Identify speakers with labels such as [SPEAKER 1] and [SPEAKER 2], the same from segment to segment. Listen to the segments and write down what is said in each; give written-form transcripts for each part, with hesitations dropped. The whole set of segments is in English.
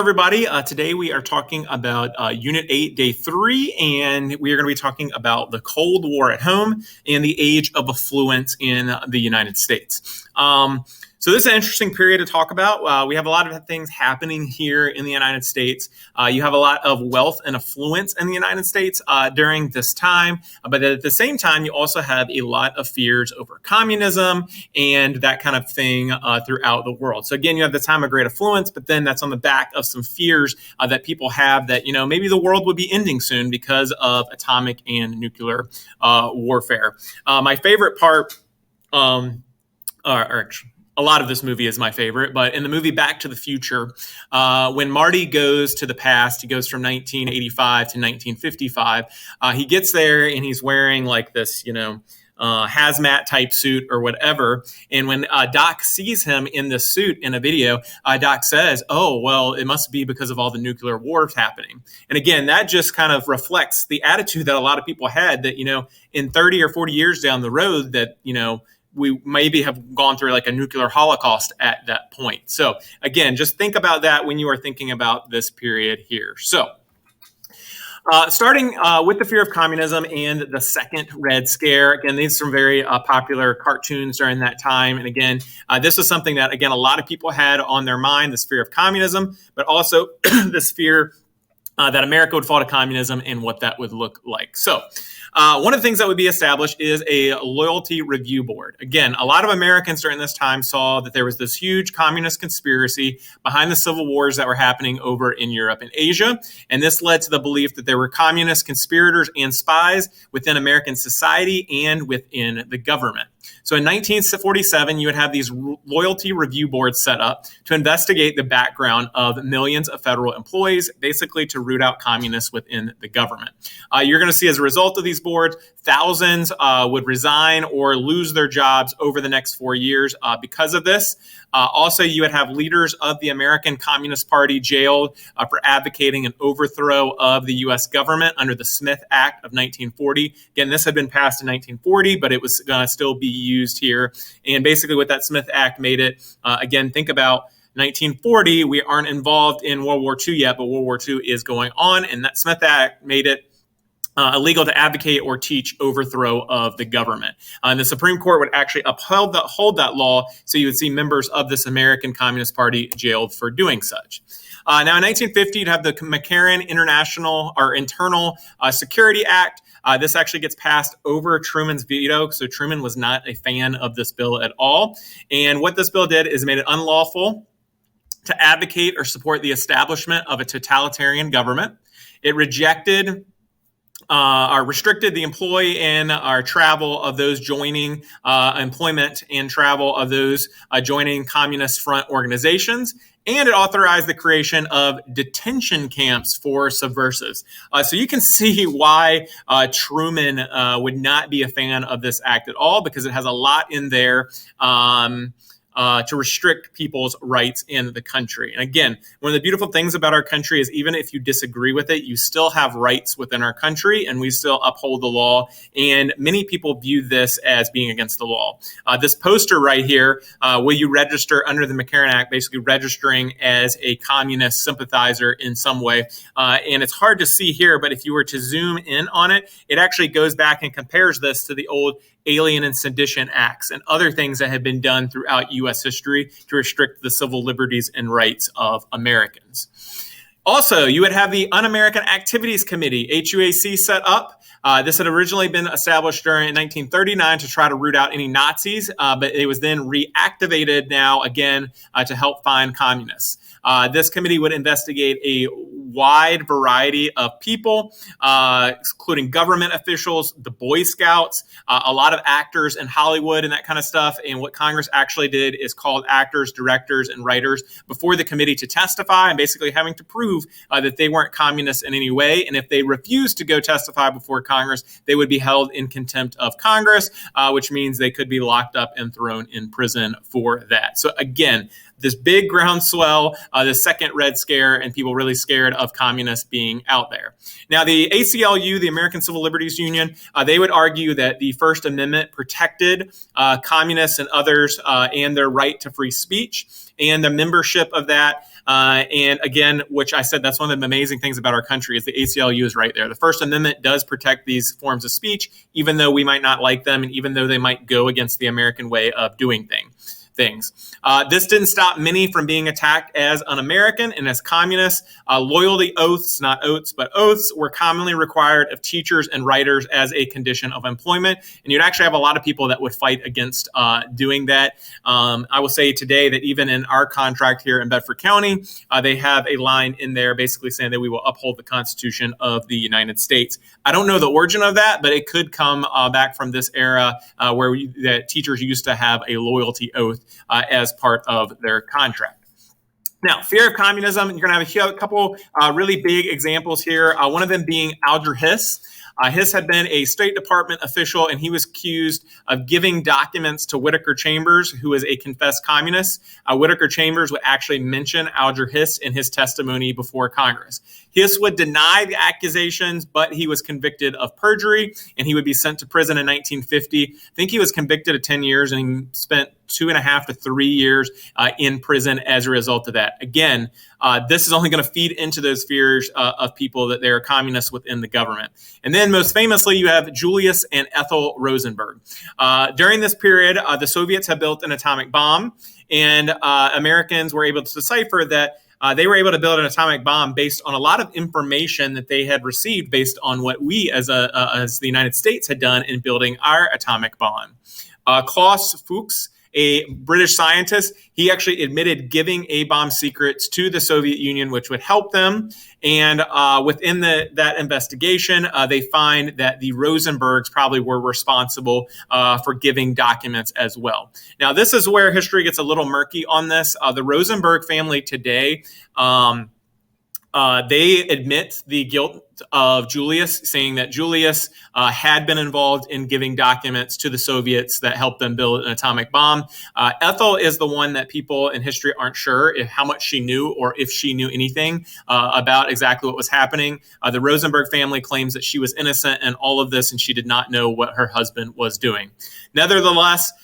[SPEAKER 1] Everybody. Today we are talking about Unit 8, Day 3, and we are going to be talking about the Cold War at home and the age of affluence in the United States. So this is an interesting period to talk about. We have a lot of things happening here in the United States. You have a lot of wealth and affluence in the United States during this time, but at the same time, you also have a lot of fears over communism and that kind of thing throughout the world. So again, you have the time of great affluence, but then that's on the back of some fears that people have that, maybe the world would be ending soon because of atomic and nuclear warfare. My favorite part, a lot of this movie is my favorite, but in the movie Back to the Future, when Marty goes to the past, he goes from 1985 to 1955. He gets there and he's wearing like this, hazmat type suit or whatever. And when Doc sees him in this suit in a video, Doc says, "Oh, well, it must be because of all the nuclear wars happening." And again, that just kind of reflects the attitude that a lot of people had that, in 30 or 40 years down the road that, we maybe have gone through like a nuclear holocaust at that point. So again, just think about that when you are thinking about this period here. So starting with the fear of communism and the Second Red Scare. Again, these are some very popular cartoons during that time. And again, this was something that, again, a lot of people had on their mind, this fear of communism, but also this fear that America would fall to communism and what that would look like. So one of the things that would be established is a loyalty review board. Again, a lot of Americans during this time saw that there was this huge communist conspiracy behind the civil wars that were happening over in Europe and Asia. And this led to the belief that there were communist conspirators and spies within American society and within the government. So in 1947, you would have these loyalty review boards set up to investigate the background of millions of federal employees, basically to root out communists within the government. You're going to see as a result of these boards, thousands would resign or lose their jobs over the next 4 years because of this. Also, you would have leaders of the American Communist Party jailed for advocating an overthrow of the U.S. government under the Smith Act of 1940. Again, this had been passed in 1940, but it was going to still be used here. And basically what that Smith Act made it, again, think about 1940, we aren't involved in World War II yet, but World War II is going on. And that Smith Act made it illegal to advocate or teach overthrow of the government. And the Supreme Court would actually hold that law, so you would see members of this American Communist Party jailed for doing such. Now, in 1950, you'd have the McCarran International or Internal Security Act. This actually gets passed over Truman's veto, so Truman was not a fan of this bill at all. And what this bill did is made it unlawful to advocate or support the establishment of a totalitarian government. It rejected or restricted the employee and our travel of those joining employment and travel of those joining Communist Front organizations. And it authorized the creation of detention camps for subversives. So you can see why Truman would not be a fan of this act at all, because it has a lot in there to restrict people's rights in the country. And again, one of the beautiful things about our country is even if you disagree with it, you still have rights within our country and we still uphold the law. And many people view this as being against the law. This poster right here, will you register under the McCarran Act, basically registering as a communist sympathizer in some way. And it's hard to see here, but if you were to zoom in on it, it actually goes back and compares this to the old Alien and Sedition Acts and other things that have been done throughout U.S. history to restrict the civil liberties and rights of Americans. Also, you would have the Un-American Activities Committee, HUAC, set up. This had originally been established during 1939 to try to root out any Nazis, but it was then reactivated now again to help find communists. This committee would investigate a wide variety of people, including government officials, the Boy Scouts, a lot of actors in Hollywood and that kind of stuff. And what Congress actually did is called actors, directors, and writers before the committee to testify and basically having to prove that they weren't communists in any way. And if they refused to go testify before Congress, they would be held in contempt of Congress, which means they could be locked up and thrown in prison for that. So again, this big groundswell, the second Red Scare, and people really scared of communists being out there. Now, the ACLU, the American Civil Liberties Union, they would argue that the First Amendment protected communists and others and their right to free speech and the membership of that. And again, which I said, that's one of the amazing things about our country is the ACLU is right there. The First Amendment does protect these forms of speech, even though we might not like them and even though they might go against the American way of doing things. This didn't stop many from being attacked as un-American and as communists. Loyalty oaths, not oaths, but oaths were commonly required of teachers and writers as a condition of employment. And you'd actually have a lot of people that would fight against doing that. I will say today that even in our contract here in Bedford County, they have a line in there basically saying that we will uphold the Constitution of the United States. I don't know the origin of that, but it could come back from this era where that teachers used to have a loyalty oath as part of their contract. Now, fear of communism, you're going to have a couple really big examples here. One of them being Alger Hiss. Hiss had been a State Department official, and he was accused of giving documents to Whittaker Chambers, who is a confessed communist. Whittaker Chambers would actually mention Alger Hiss in his testimony before Congress. Hiss would deny the accusations, but he was convicted of perjury, and he would be sent to prison in 1950. I think he was convicted of 10 years, and he spent 2.5 to 3 years in prison as a result of that. Again, this is only going to feed into those fears of people that they're communists within the government. And then most famously, you have Julius and Ethel Rosenberg. During this period, the Soviets had built an atomic bomb, and Americans were able to decipher that they were able to build an atomic bomb based on a lot of information that they had received based on what we as the United States had done in building our atomic bomb. Klaus Fuchs, a British scientist, he actually admitted giving A-bomb secrets to the Soviet Union, which would help them. And within that investigation, they find that the Rosenbergs probably were responsible for giving documents as well. Now, this is where history gets a little murky on this. The Rosenberg family today, they admit the guilt of Julius, saying that Julius had been involved in giving documents to the Soviets that helped them build an atomic bomb. Ethel is the one that people in history aren't sure how much she knew or if she knew anything about exactly what was happening. The Rosenberg family claims that she was innocent in all of this and she did not know what her husband was doing. Nevertheless,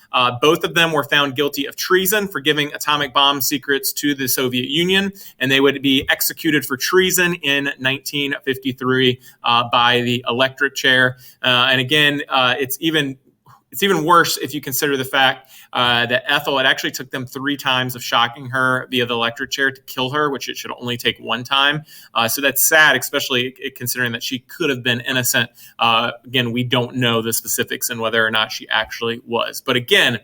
[SPEAKER 1] both of them were found guilty of treason for giving atomic bomb secrets to the Soviet Union, and they would be executed for treason in 1953 by the electric chair. And again, it's even worse if you consider the fact that Ethel, it actually took them 3 times of shocking her via the electric chair to kill her, which it should only take 1 time. So that's sad, especially considering that she could have been innocent. Again, we don't know the specifics and whether or not she actually was. But again,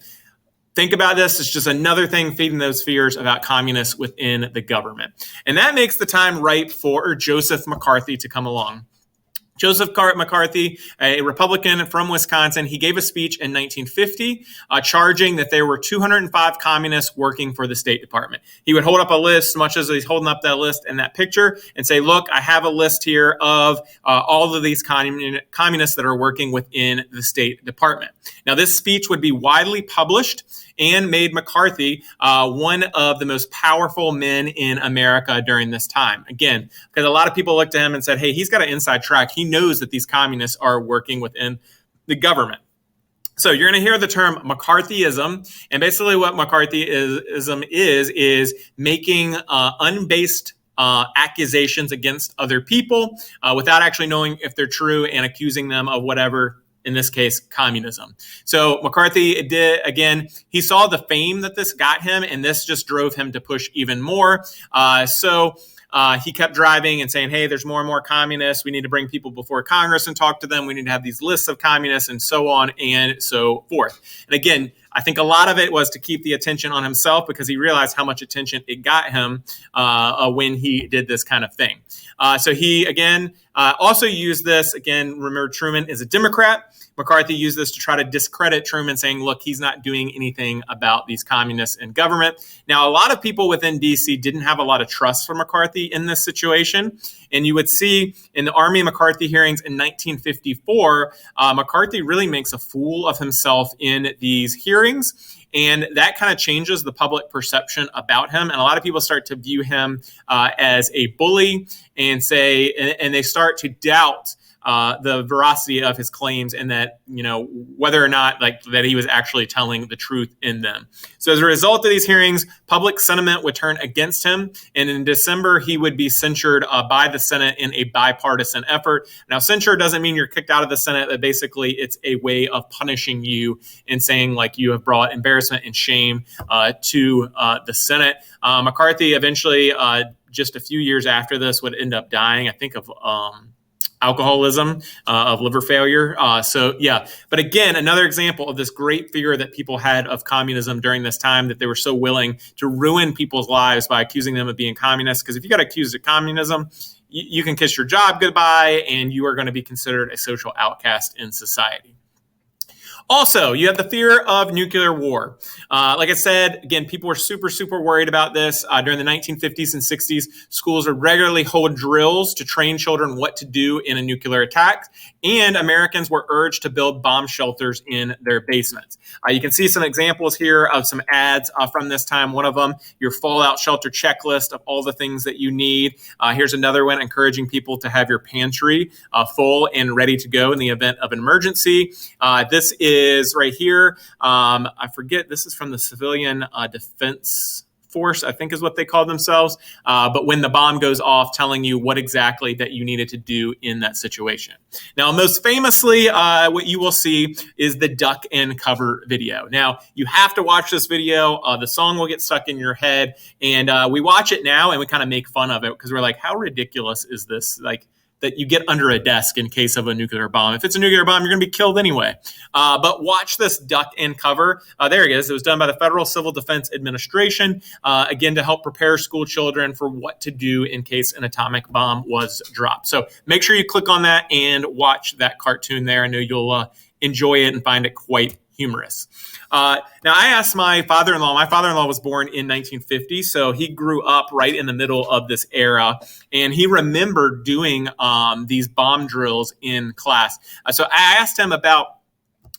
[SPEAKER 1] think about this. It's just another thing feeding those fears about communists within the government. And that makes the time ripe for Joseph McCarthy to come along. Joseph McCarthy, a Republican from Wisconsin, he gave a speech in 1950 charging that there were 205 communists working for the State Department. He would hold up a list, much as he's holding up that list in that picture, and say, look, I have a list here of all of these communists that are working within the State Department. Now, this speech would be widely published and made McCarthy one of the most powerful men in America during this time. Again, because a lot of people looked at him and said, hey, he's got an inside track. He knows that these communists are working within the government. So you're going to hear the term McCarthyism. And basically what McCarthyism is making unbased accusations against other people without actually knowing if they're true and accusing them of whatever, in this case, communism. So McCarthy did, again, he saw the fame that this got him, and this just drove him to push even more. So he kept driving and saying, hey, there's more and more communists. We need to bring people before Congress and talk to them. We need to have these lists of communists and so on and so forth. And again, I think a lot of it was to keep the attention on himself because he realized how much attention it got him when he did this kind of thing. So he, again, also used this. Again, remember, Truman is a Democrat. McCarthy used this to try to discredit Truman, saying, look, he's not doing anything about these communists in government. Now, a lot of people within D.C. didn't have a lot of trust for McCarthy in this situation. And you would see in the Army McCarthy hearings in 1954, McCarthy really makes a fool of himself in these hearings. And that kind of changes the public perception about him. And a lot of people start to view him as a bully and they start to doubt the veracity of his claims and that, whether or not that he was actually telling the truth in them. So as a result of these hearings, public sentiment would turn against him. And in December, he would be censured by the Senate in a bipartisan effort. Now, censure doesn't mean you're kicked out of the Senate, but basically it's a way of punishing you and saying you have brought embarrassment and shame to the Senate. McCarthy eventually, just a few years after this, would end up dying, I think, of alcoholism, of liver failure. But again, another example of this great fear that people had of communism during this time, that they were so willing to ruin people's lives by accusing them of being communists. Because if you got accused of communism, you can kiss your job goodbye and you are going to be considered a social outcast in society. Also, you have the fear of nuclear war. Like I said, again, people were super, super worried about this. During the 1950s and 60s, schools would regularly hold drills to train children what to do in a nuclear attack. And Americans were urged to build bomb shelters in their basements. You can see some examples here of some ads from this time. One of them, your fallout shelter checklist of all the things that you need. Here's another one encouraging people to have your pantry full and ready to go in the event of an emergency. This is right here. I forget, this is from the Civilian Defense Force, I think is what they call themselves. But when the bomb goes off, telling you what exactly that you needed to do in that situation. Now, most famously, what you will see is the duck and cover video. Now, you have to watch this video. The song will get stuck in your head. And we watch it now and we kind of make fun of it because we're like, how ridiculous is this? That you get under a desk in case of a nuclear bomb. If it's a nuclear bomb, you're going to be killed anyway. But watch this duck and cover. There it is. It was done by the Federal Civil Defense Administration, again, to help prepare school children for what to do in case an atomic bomb was dropped. So make sure you click on that and watch that cartoon there. I know you'll enjoy it and find it quite humorous. Now, I asked my father-in-law. My father-in-law was born in 1950, so he grew up right in the middle of this era, and he remembered doing these bomb drills in class. So I asked him about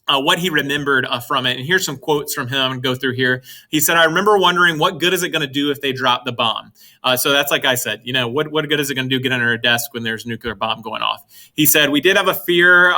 [SPEAKER 1] what he remembered from it. And here's some quotes from him and go through here. He said, I remember wondering, what good is it going to do if they drop the bomb? So that's like I said, what good is it going to do get under a desk when there's a nuclear bomb going off? He said, we did have a fear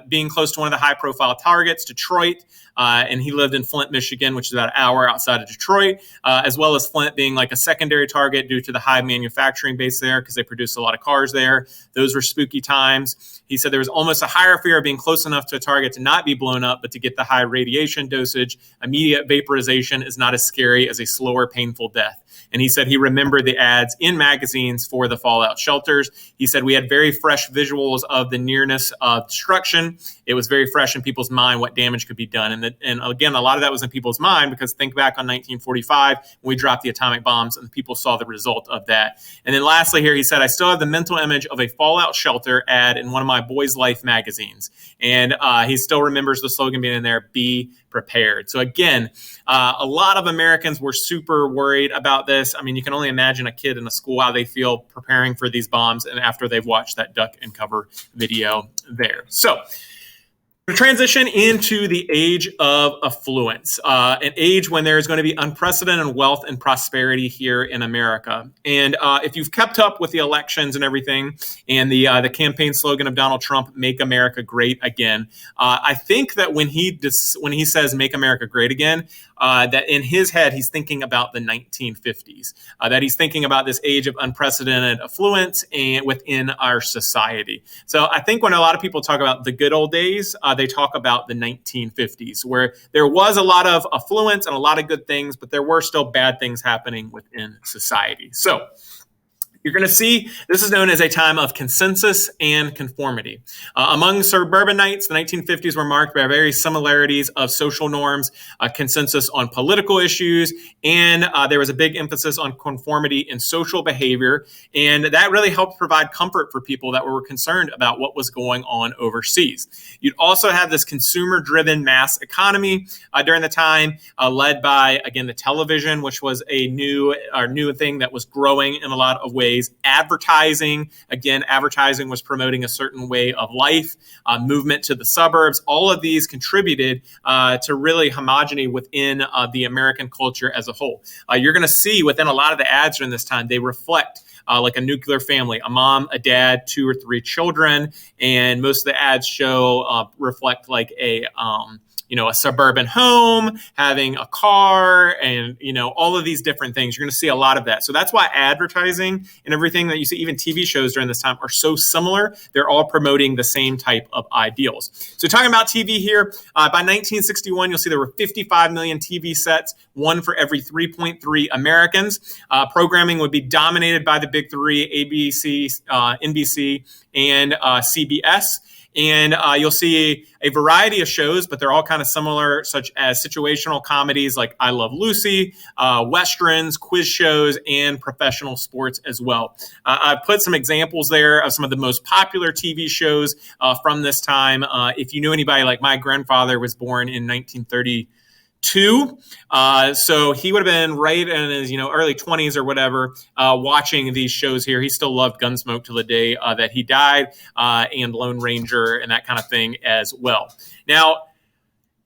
[SPEAKER 1] being close to one of the high profile targets, Detroit. And he lived in Flint, Michigan, which is about an hour outside of Detroit, as well as Flint being like a secondary target due to the high manufacturing base there because they produce a lot of cars there. Those were spooky times. He said there was almost a higher fear of being close enough to a target to not be blown up, but to get the high radiation dosage. Immediate vaporization is not as scary as a slower, painful death. And he said he remembered the ads in magazines for the fallout shelters. He said we had very fresh visuals of the nearness of destruction. It was very fresh in people's mind what damage could be done. And again, a lot of that was in people's mind because think back on 1945 when we dropped the atomic bombs and people saw the result of that. And then lastly here, he said, I still have the mental image of a fallout shelter ad in one of my Boys Life magazines. And he still remembers the slogan being in there, be prepared. So again, a lot of Americans were super worried about this. I mean, you can only imagine a kid in a school, how they feel preparing for these bombs and after they've watched that duck and cover video there. So to transition into the age of affluence, an age when there is going to be unprecedented wealth and prosperity here in America. And if you've kept up with the elections and everything, and the campaign slogan of Donald Trump, "Make America Great Again," I think that when he says "Make America Great Again," that in his head he's thinking about the 1950s. That he's thinking about this age of unprecedented affluence and within our society. So I think when a lot of people talk about the good old days, they talk about the 1950s, where there was a lot of affluence and a lot of good things, but there were still bad things happening within society. So You're going to see this is known as a time of consensus and conformity. Among suburbanites, the 1950s were marked by various similarities of social norms, consensus on political issues, and there was a big emphasis on conformity in social behavior. And that really helped provide comfort for people that were concerned about what was going on overseas. You'd also have this consumer-driven mass economy during the time, led by, again, the television, which was a new thing that was growing in a lot of ways. Advertising, again, advertising was promoting a certain way of life, movement to the suburbs. All of these contributed to really homogeny within the American culture as a whole. You're going to see within a lot of the ads during this time, they reflect like a nuclear family, a mom, a dad, 2 or 3 children, and most of the ads show reflect like a suburban home, having a car, and, all of these different things. You're going to see a lot of that. So that's why advertising and everything that you see, even TV shows during this time, are so similar. They're all promoting the same type of ideals. So talking about TV here, by 1961, you'll see there were 55 million TV sets, one for every 3.3 Americans. Programming would be dominated by the big three, ABC, NBC, and CBS. And you'll see a variety of shows, but they're all kind of similar, such as situational comedies like I Love Lucy, westerns, quiz shows, and professional sports as well. I've put some examples there of some of the most popular TV shows from this time. If you knew anybody, like my grandfather was born in 1932. So he would have been right in his, early 20s or whatever, watching these shows here. He still loved Gunsmoke till the day that he died, and Lone Ranger and that kind of thing as well. Now,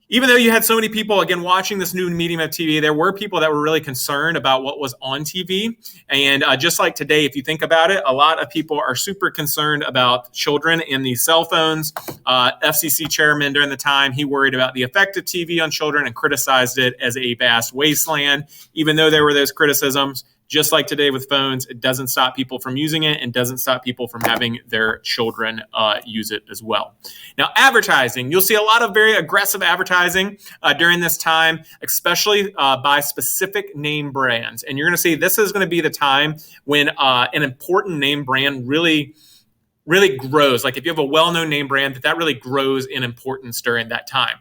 [SPEAKER 1] even though you had so many people, again, watching this new medium of TV, there were people that were really concerned about what was on TV. And just like today, if you think about it, a lot of people are super concerned about children and these cell phones. FCC chairman during the time, he worried about the effect of TV on children and criticized it as a vast wasteland. Even though there were those criticisms, just like today with phones, it doesn't stop people from using it and doesn't stop people from having their children use it as well. Now, advertising. You'll see a lot of very aggressive advertising during this time, especially by specific name brands. And you're going to see this is going to be the time when an important name brand really grows. Like if you have a well-known name brand, that really grows in importance during that time.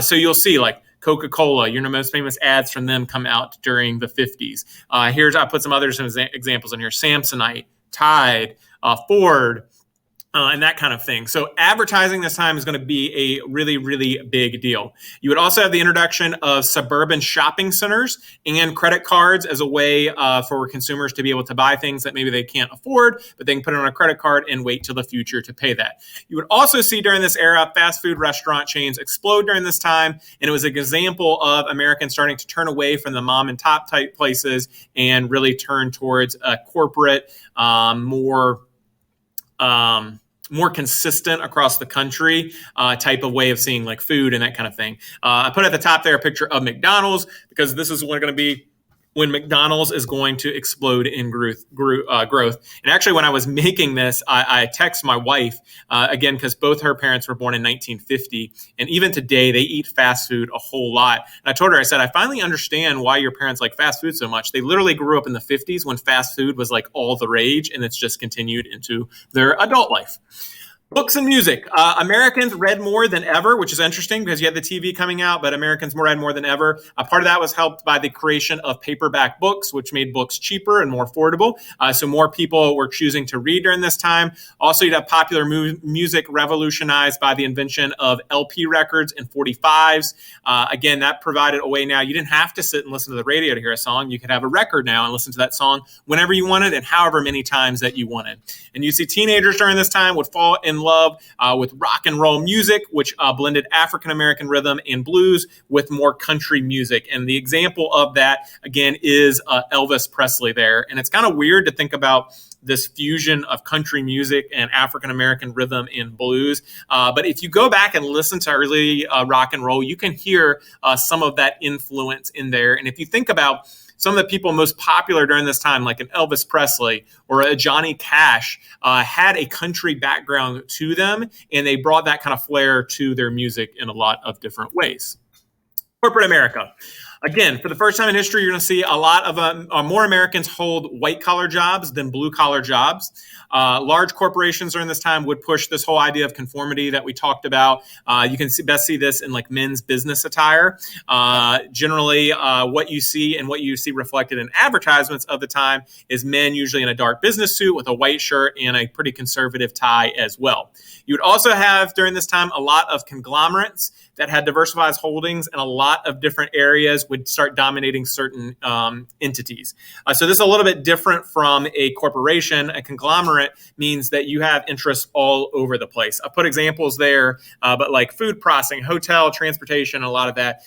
[SPEAKER 1] So you'll see like Coca-Cola, most famous ads from them come out during the 50s. I put some other examples in here. Samsonite, Tide, Ford, and that kind of thing. So advertising this time is going to be a really, really big deal. You would also have the introduction of suburban shopping centers and credit cards as a way for consumers to be able to buy things that maybe they can't afford, but they can put it on a credit card and wait till the future to pay that. You would also see during this era, fast food restaurant chains explode during this time, and it was an example of Americans starting to turn away from the mom and top type places and really turn towards a corporate, more consistent across the country type of way of seeing like food and that kind of thing. I put at the top there a picture of McDonald's because this is going to be when McDonald's is going to explode in growth. And actually, when I was making this, I text my wife, again, because both her parents were born in 1950. And even today, they eat fast food a whole lot. And I told her, I said, I finally understand why your parents like fast food so much. They literally grew up in the 50s when fast food was like all the rage, and it's just continued into their adult life. Books and music. Americans read more than ever, which is interesting because you had the TV coming out, but Americans read more than ever. Part of that was helped by the creation of paperback books, which made books cheaper and more affordable. So more people were choosing to read during this time. Also, you'd have popular music revolutionized by the invention of LP records and 45s. Again, that provided a way now. You didn't have to sit and listen to the radio to hear a song. You could have a record now and listen to that song whenever you wanted and however many times that you wanted. And you see teenagers during this time would fall in love with rock and roll music, which blended African-American rhythm and blues with more country music. And the example of that, again, is Elvis Presley there. And it's kind of weird to think about this fusion of country music and African-American rhythm and blues. But if you go back and listen to early rock and roll, you can hear some of that influence in there. And if you think about some of the people most popular during this time, like an Elvis Presley or a Johnny Cash, had a country background to them, and they brought that kind of flair to their music in a lot of different ways. Corporate America. Again, for the first time in history, you're going to see a lot of more Americans hold white-collar jobs than blue-collar jobs. Large corporations during this time would push this whole idea of conformity that we talked about. You can best see this in like men's business attire. Generally, what you see and what you see reflected in advertisements of the time is men usually in a dark business suit with a white shirt and a pretty conservative tie as well. You would also have during this time a lot of conglomerates that had diversified holdings, and a lot of different areas would start dominating certain entities. So this is a little bit different from a corporation. A conglomerate means that you have interests all over the place. I put examples there, but like food processing, hotel, transportation, a lot of that.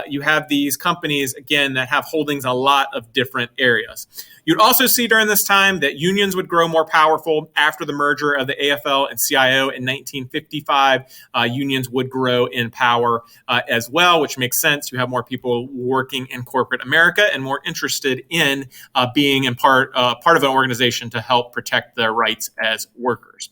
[SPEAKER 1] You have these companies, again, that have holdings in a lot of different areas. You'd also see during this time that unions would grow more powerful after the merger of the AFL and CIO in 1955. Unions would grow in power as well, which makes sense. You have more people working in corporate America and more interested in being in part of an organization to help protect their rights as workers.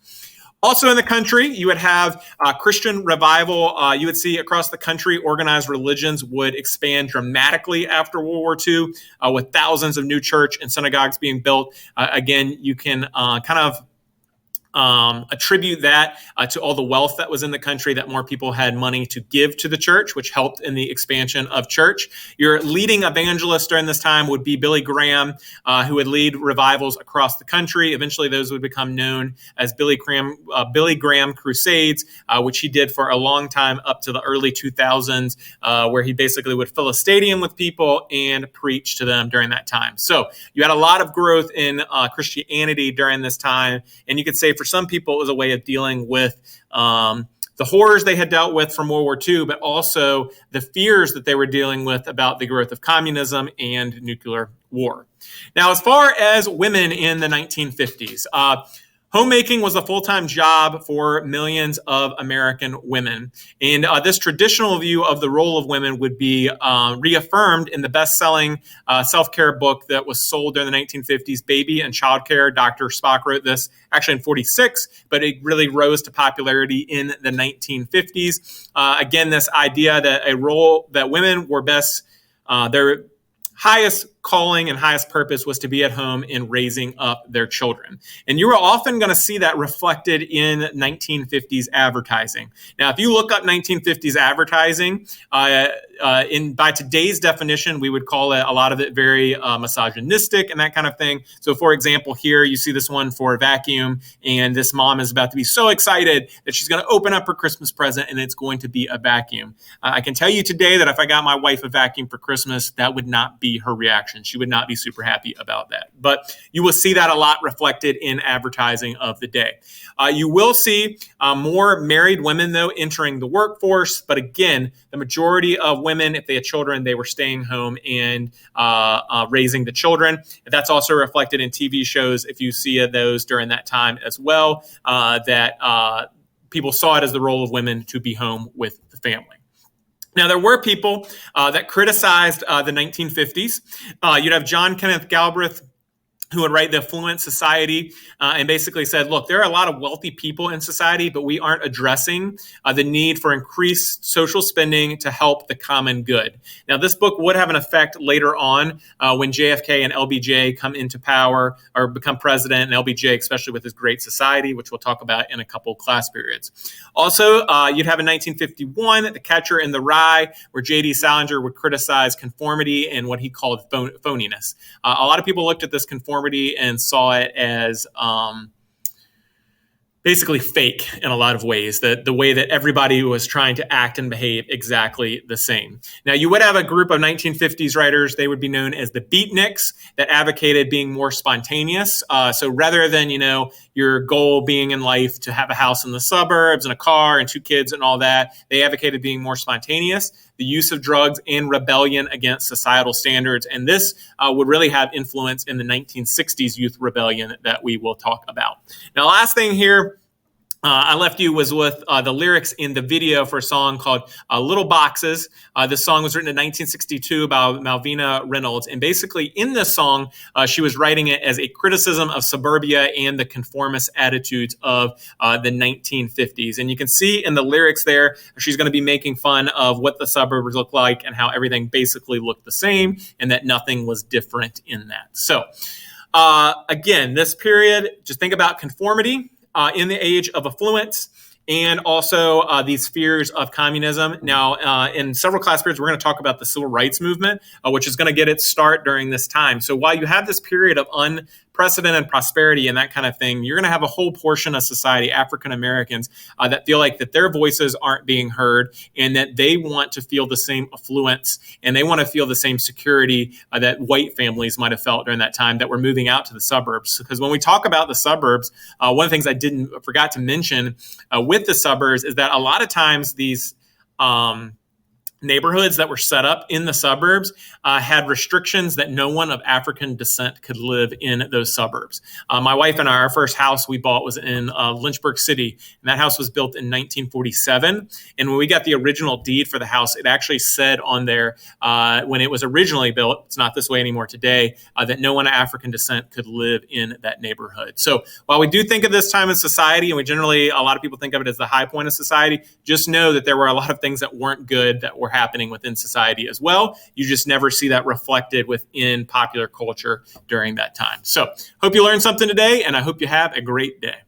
[SPEAKER 1] Also in the country, you would have Christian revival. You would see across the country, organized religions would expand dramatically after World War II, with thousands of new church and synagogues being built. Again, you can kind of attribute that to all the wealth that was in the country, that more people had money to give to the church, which helped in the expansion of church. Your leading evangelist during this time would be Billy Graham, who would lead revivals across the country. Eventually, those would become known as Billy Graham Crusades, which he did for a long time up to the early 2000s, where he basically would fill a stadium with people and preach to them during that time. So you had a lot of growth in Christianity during this time, and you could say for some people, it was a way of dealing with the horrors they had dealt with from World War II, but also the fears that they were dealing with about the growth of communism and nuclear war. Now, as far as women in the 1950s, homemaking was a full-time job for millions of American women. And this traditional view of the role of women would be reaffirmed in the best-selling self-care book that was sold during the 1950s, Baby and Child Care. Dr. Spock wrote this actually in 1946, but it really rose to popularity in the 1950s. Again, this idea that a role that women were best, their highest calling and highest purpose was to be at home in raising up their children. And you are often going to see that reflected in 1950s advertising. Now, if you look up 1950s advertising, by today's definition, we would call it a lot of it very misogynistic and that kind of thing. So, for example, here you see this one for a vacuum, and this mom is about to be so excited that she's going to open up her Christmas present, and it's going to be a vacuum. I can tell you today that if I got my wife a vacuum for Christmas, that would not be her reaction. She would not be super happy about that. But you will see that a lot reflected in advertising of the day. You will see more married women, though, entering the workforce. But again, the majority of women, if they had children, they were staying home and raising the children. That's also reflected in TV shows, if you see those during that time as well, that people saw it as the role of women to be home with the family. Now, there were people that criticized the 1950s. You'd have John Kenneth Galbraith, who would write The Affluence Society and basically said, look, there are a lot of wealthy people in society, but we aren't addressing the need for increased social spending to help the common good. Now, this book would have an effect later on when JFK and LBJ come into power or become president, and LBJ, especially with his Great Society, which we'll talk about in a couple class periods. Also, you'd have in 1951, The Catcher in the Rye, where J.D. Salinger would criticize conformity and what he called phoniness. A lot of people looked at this conformity and saw it as basically fake in a lot of ways, the way that everybody was trying to act and behave exactly the same. Now, you would have a group of 1950s writers, they would be known as the beatniks, that advocated being more spontaneous. So rather than, your goal being in life to have a house in the suburbs and a car and 2 kids and all that, they advocated being more spontaneous, the use of drugs, and rebellion against societal standards. And this would really have influence in the 1960s youth rebellion that we will talk about. Now, last thing here, I left you was with the lyrics in the video for a song called Little Boxes. This song was written in 1962 by Malvina Reynolds. And basically, in this song, she was writing it as a criticism of suburbia and the conformist attitudes of the 1950s. And you can see in the lyrics there, she's going to be making fun of what the suburbs look like and how everything basically looked the same and that nothing was different in that. So, again, this period, just think about conformity in the age of affluence, and also these fears of communism. Now, in several class periods, we're going to talk about the civil rights movement, which is going to get its start during this time. So while you have this period of unprecedented prosperity and that kind of thing, you're going to have a whole portion of society, African Americans, that feel like that their voices aren't being heard and that they want to feel the same affluence and they want to feel the same security that white families might have felt during that time that were moving out to the suburbs. Because when we talk about the suburbs, one of the things I forgot to mention with the suburbs is that a lot of times these neighborhoods that were set up in the suburbs had restrictions that no one of African descent could live in those suburbs. My wife and I, our first house we bought was in Lynchburg City, and that house was built in 1947. And when we got the original deed for the house, it actually said on there when it was originally built, it's not this way anymore today, that no one of African descent could live in that neighborhood. So while we do think of this time in society, and we generally, a lot of people think of it as the high point of society, just know that there were a lot of things that weren't good that were happening within society as well. You just never see that reflected within popular culture during that time. So hope you learned something today, and I hope you have a great day.